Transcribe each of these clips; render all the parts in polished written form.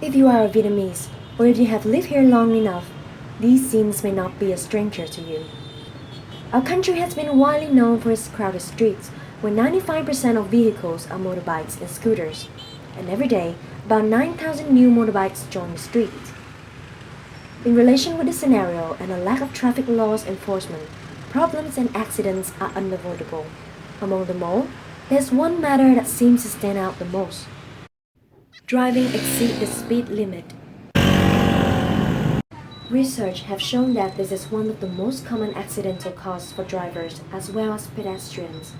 If you are a Vietnamese, or if you have lived here long enough, these scenes may not be a stranger to you. Our country has been widely known for its crowded streets, where 95% of vehicles are motorbikes and scooters, and every day, about 9,000 new motorbikes join the streets. In relation with this scenario and a lack of traffic laws enforcement, problems and accidents are unavoidable. Among them all, there's one matter that seems to stand out the most. Driving exceed the speed limit. Research have shown that this is one of the most common accidental causes for drivers as well as pedestrians.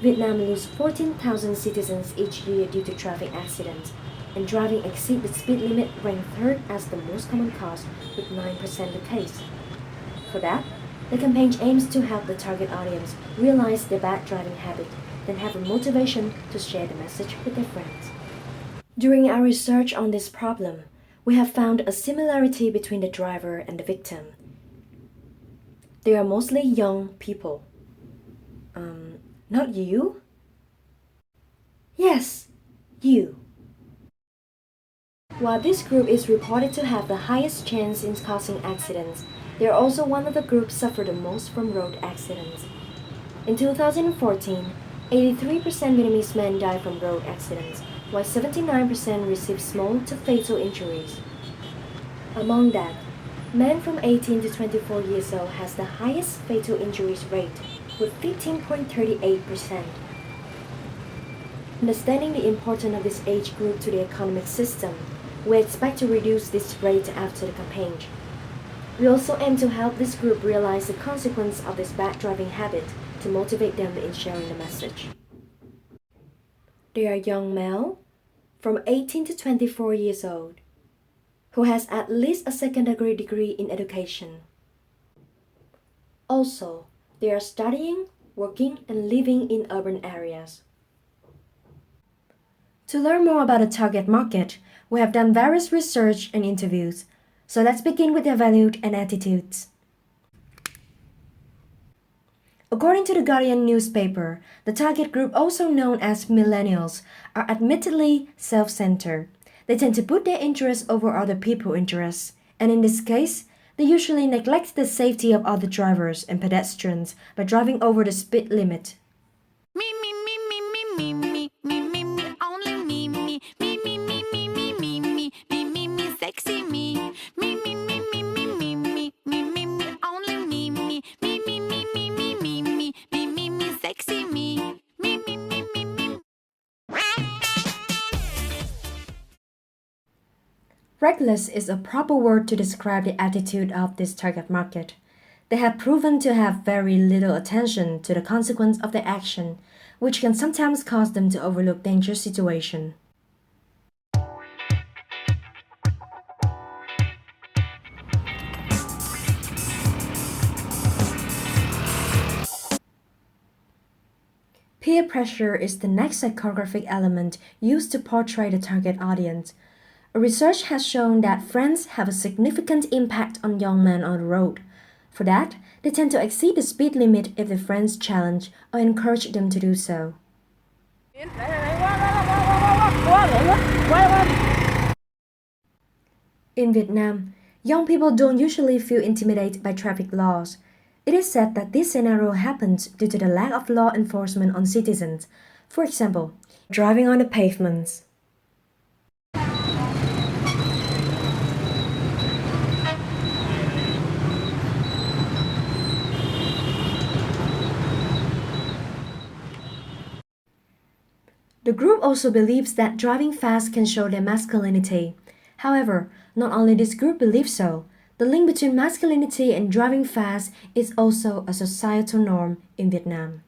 Vietnam loses 14,000 citizens each year due to traffic accidents, and driving exceed the speed limit ranked third as the most common cause with 9% of the case. For that, the campaign aims to help the target audience realize their bad driving habit, then have a motivation to share the message with their friends. During our research on this problem, we have found a similarity between the driver and the victim. They are mostly young people. Not you? Yes, you. While this group is reported to have the highest chance in causing accidents, they are also one of the groups suffer the most from road accidents. In 2014, 83% Vietnamese men died from road accidents, while 79% received small to fatal injuries. Among that, men from 18 to 24 years old has the highest fatal injuries rate, with 15.38%. Understanding the importance of this age group to the economic system, we expect to reduce this rate after the campaign. We also aim to help this group realize the consequence of this bad driving habit to motivate them in sharing the message. They are young male, from 18 to 24 years old, who has at least a secondary degree in education. Also, they are studying, working, and living in urban areas. To learn more about the target market, we have done various research and interviews. So let's begin with their values and attitudes. According to the Guardian newspaper, the target group, also known as millennials, are admittedly self-centered. They tend to put their interests over other people's interests, and in this case, they usually neglect the safety of other drivers and pedestrians by driving over the speed limit. Me, me, me, me, me, me, me, me, me, me, only me, me, me, me, me, me, me, me, me, me, me, me, sexy me, me, me, me, me, me, me, me, me, me, me, only me, me, me, me, me, me, me, me, me, me, me, me, sexy me, me, me, me, me, me. Reckless is a proper word to describe the attitude of this target market. They have proven to have very little attention to the consequence of their action, which can sometimes cause them to overlook dangerous situations. Peer pressure is the next psychographic element used to portray the target audience. Research has shown that friends have a significant impact on young men on the road. For that, they tend to exceed the speed limit if their friends challenge or encourage them to do so. In Vietnam, young people don't usually feel intimidated by traffic laws. It is said that this scenario happens due to the lack of law enforcement on citizens. For example, driving on the pavements. The group also believes that driving fast can show their masculinity. However, not only this group believes so, the link between masculinity and driving fast is also a societal norm in Vietnam.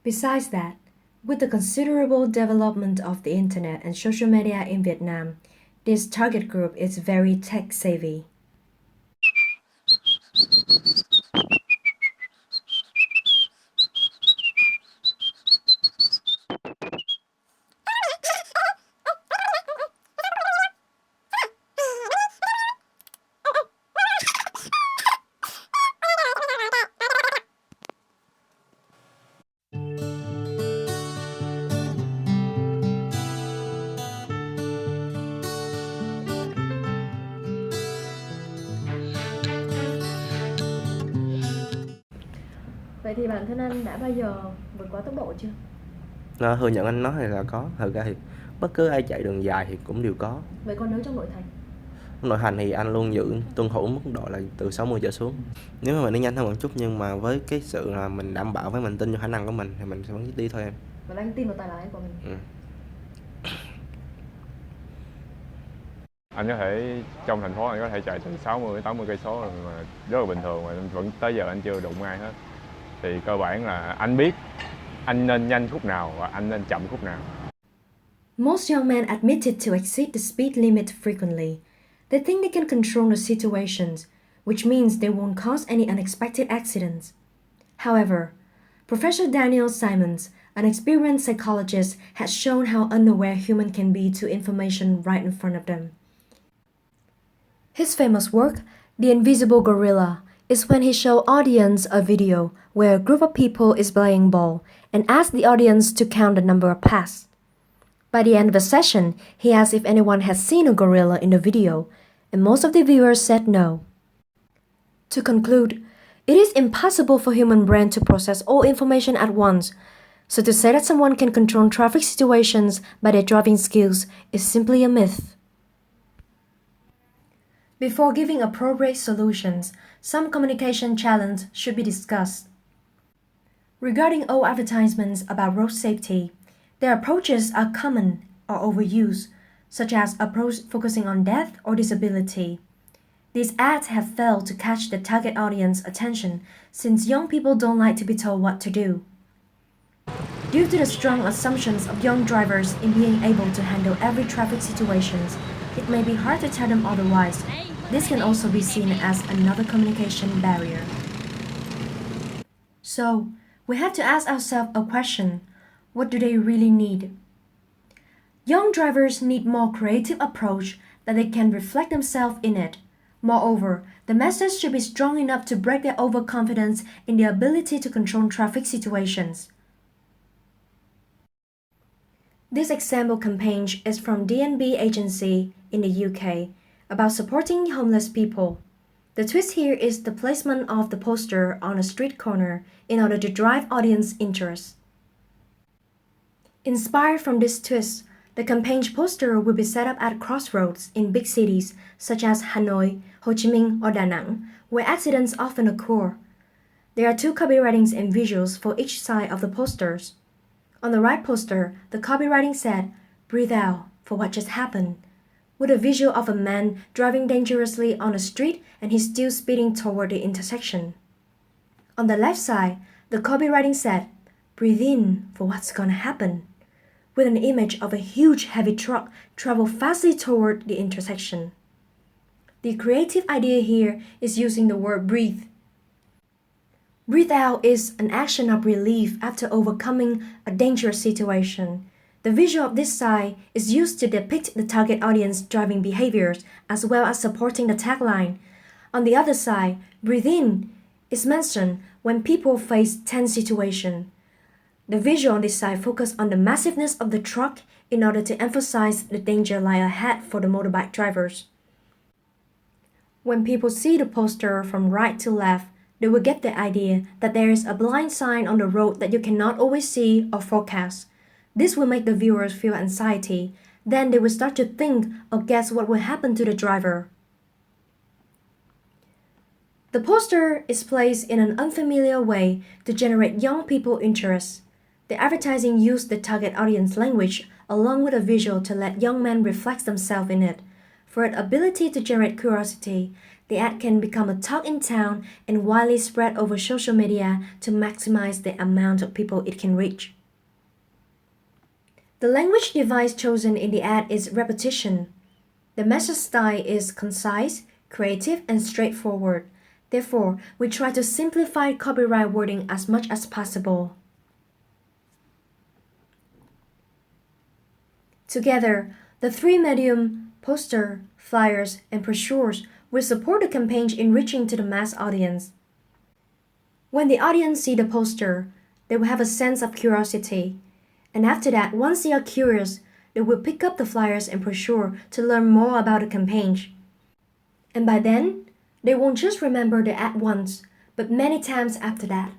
Besides that, with the considerable development of the internet and social media in Vietnam, this target group is very tech savvy. Vậy thì bản thân anh đã bao giờ vượt quá tốc độ chưa? Nó thừa nhận anh nói thì là có, thật ra thì bất cứ ai chạy đường dài thì cũng đều có. Vậy còn nếu trong nội thành? Nội thành thì anh luôn tuân thủ mức độ là từ 60 trở xuống. Nếu mà mình đi nhanh hơn một chút nhưng mà với cái sự là mình đảm bảo với mình tin vào khả năng của mình thì mình sẽ vẫn đi thôi em. Và anh tin vào tài lái của mình. Ừ. Anh có thể trong thành phố anh có thể chạy từ 60 đến 80 cây số mà rất là bình thường, mà vẫn tới giờ anh chưa đụng ai hết. Thì cơ bản là anh biết anh nên nhanh khúc nào và anh nên chậm khúc nào. Most young men admitted to exceed the speed limit frequently. They think they can control the situations, which means they won't cause any unexpected accidents. However, Professor Daniel Simons, an experienced psychologist, has shown how unaware humans can be to information right in front of them. His famous work, The Invisible Gorilla, is when he showed audience a video where a group of people is playing ball and asked the audience to count the number of passes. By the end of the session, he asked if anyone had seen a gorilla in the video, and most of the viewers said no. To conclude, it is impossible for human brain to process all information at once, so to say that someone can control traffic situations by their driving skills is simply a myth. Before giving appropriate solutions, some communication challenges should be discussed. Regarding all advertisements about road safety, their approaches are common or overused, such as approach focusing on death or disability. These ads have failed to catch the target audience attention since young people don't like to be told what to do. Due to the strong assumptions of young drivers in being able to handle every traffic situations, it may be hard to tell them otherwise. This can also be seen as another communication barrier. So, we have to ask ourselves a question. What do they really need? Young drivers need more creative approach that they can reflect themselves in it. Moreover, the message should be strong enough to break their overconfidence in their ability to control traffic situations. This example campaign is from DNB agency in the UK about supporting homeless people. The twist here is the placement of the poster on a street corner in order to drive audience interest. Inspired from this twist, the campaign poster will be set up at crossroads in big cities such as Hanoi, Ho Chi Minh, or Da Nang, where accidents often occur. There are two copywritings and visuals for each side of the posters. On the right poster, the copywriting said, "Breathe out for what just happened," with a visual of a man driving dangerously on a street and he's still speeding toward the intersection. On the left side, the copywriting said, "Breathe in for what's gonna happen," with an image of a huge heavy truck travel fastly toward the intersection. The creative idea here is using the word breathe. Breathe out is an action of relief after overcoming a dangerous situation. The visual of this side is used to depict the target audience driving behaviors as well as supporting the tagline. On the other side, breathe in is mentioned when people face tense situations. The visual on this side focuses on the massiveness of the truck in order to emphasize the danger lying ahead for the motorbike drivers. When people see the poster from right to left, they will get the idea that there is a blind sign on the road that you cannot always see or forecast. This will make the viewers feel anxiety. Then they will start to think or guess what will happen to the driver. The poster is placed in an unfamiliar way to generate young people interest. The advertising used the target audience language along with a visual to let young men reflect themselves in it. For its ability to generate curiosity, the ad can become a talk in town and widely spread over social media to maximize the amount of people it can reach. The language device chosen in the ad is repetition. The message style is concise, creative, and straightforward. Therefore, we try to simplify copyright wording as much as possible. Together, the three medium, poster, flyers, and brochures will support the campaign in reaching to the mass audience. When the audience see the poster, they will have a sense of curiosity. And after that, once they are curious, they will pick up the flyers and brochure to learn more about the campaign. And by then, they won't just remember the ad once, but many times after that.